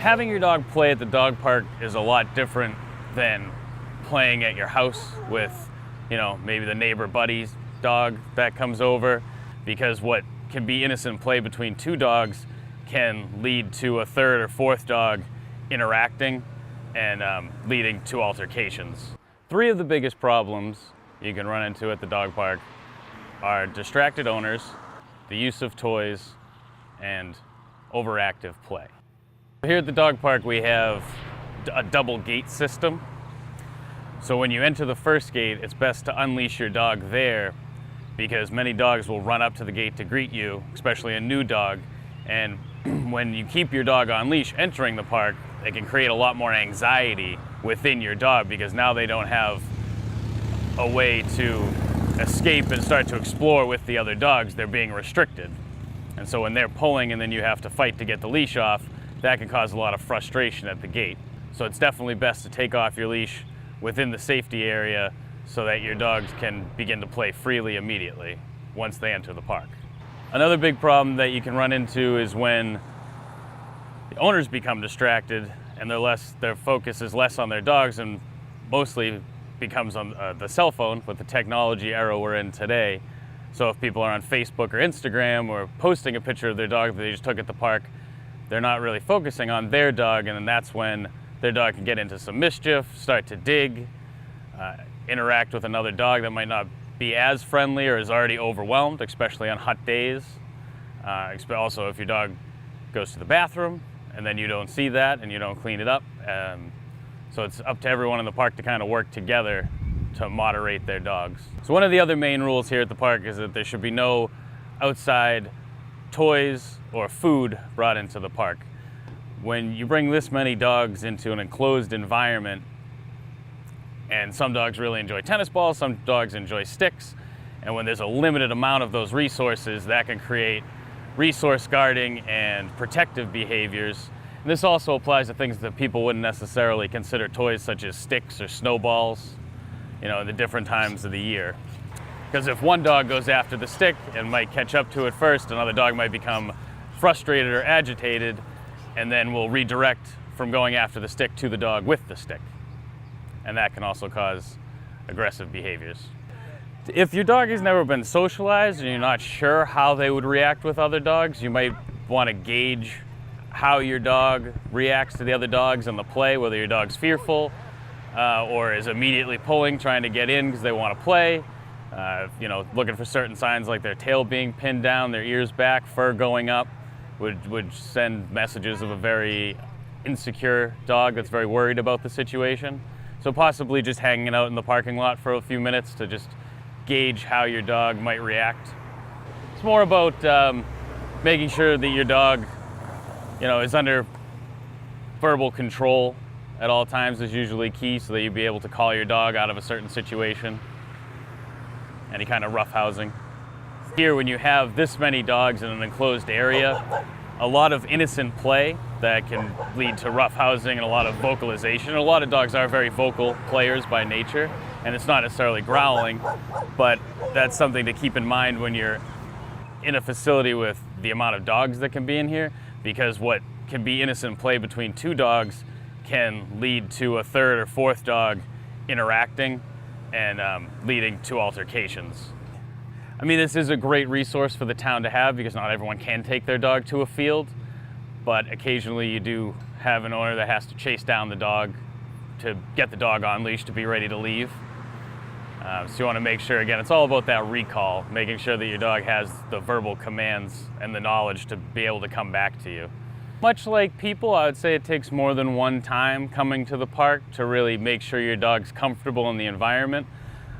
Having your dog play at the dog park is a lot different than playing at your house with, maybe the neighbor buddy's dog that comes over, because what can be innocent play between two dogs can lead to a third or fourth dog interacting and leading to altercations. Three of the biggest problems you can run into at the dog park are distracted owners, the use of toys, and overactive play. Here at the dog park we have a double gate system. So when you enter the first gate, it's best to unleash your dog there, because many dogs will run up to the gate to greet you, especially a new dog. And when you keep your dog on leash entering the park, it can create a lot more anxiety within your dog, because now they don't have a way to escape and start to explore with the other dogs. They're being restricted. And so when they're pulling and then you have to fight to get the leash off, that can cause a lot of frustration at the gate. So it's definitely best to take off your leash within the safety area so that your dogs can begin to play freely immediately once they enter the park. Another big problem that you can run into is when the owners become distracted and their focus is less on their dogs and mostly becomes on the cell phone with the technology era we're in today. So if people are on Facebook or Instagram or posting a picture of their dog that they just took at the park, they're not really focusing on their dog, and then that's when their dog can get into some mischief, start to dig, interact with another dog that might not be as friendly or is already overwhelmed, especially on hot days. Also, if your dog goes to the bathroom and then you don't see that and you don't clean it up. So it's up to everyone in the park to kind of work together to moderate their dogs. So one of the other main rules here at the park is that there should be no outside toys or food brought into the park. When you bring this many dogs into an enclosed environment, and some dogs really enjoy tennis balls, some dogs enjoy sticks, and when there's a limited amount of those resources, that can create resource guarding and protective behaviors. And this also applies to things that people wouldn't necessarily consider toys, such as sticks or snowballs, at the different times of the year. Because if one dog goes after the stick and might catch up to it first, another dog might become frustrated or agitated, and then will redirect from going after the stick to the dog with the stick. And that can also cause aggressive behaviors. If your dog has never been socialized and you're not sure how they would react with other dogs, you might want to gauge how your dog reacts to the other dogs in the play, whether your dog's fearful or is immediately pulling, trying to get in because they want to play. Looking for certain signs like their tail being pinned down, their ears back, fur going up, would send messages of a very insecure dog that's very worried about the situation. So possibly just hanging out in the parking lot for a few minutes to just gauge how your dog might react. It's more about making sure that your dog, is under verbal control at all times is usually key, so that you'd be able to call your dog out of a certain situation. Any kind of roughhousing. Here, when you have this many dogs in an enclosed area, a lot of innocent play that can lead to roughhousing and a lot of vocalization. A lot of dogs are very vocal players by nature, and it's not necessarily growling, but that's something to keep in mind when you're in a facility with the amount of dogs that can be in here, because what can be innocent play between two dogs can lead to a third or fourth dog interacting and leading to altercations. This is a great resource for the town to have, because not everyone can take their dog to a field, but occasionally you do have an owner that has to chase down the dog to get the dog on leash to be ready to leave. So you want to make sure, again, it's all about that recall, making sure that your dog has the verbal commands and the knowledge to be able to come back to you. Much like people, I would say it takes more than one time coming to the park to really make sure your dog's comfortable in the environment.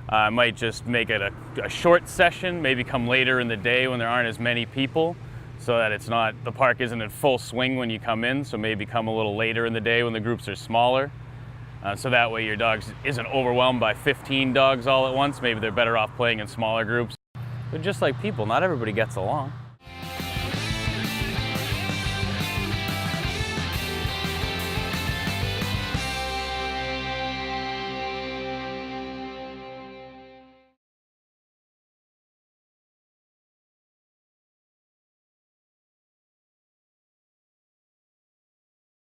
I might just make it a short session, maybe come later in the day when there aren't as many people, so that the park isn't in full swing when you come in, so maybe come a little later in the day when the groups are smaller. So that way your dog isn't overwhelmed by 15 dogs all at once. Maybe they're better off playing in smaller groups. But just like people, not everybody gets along.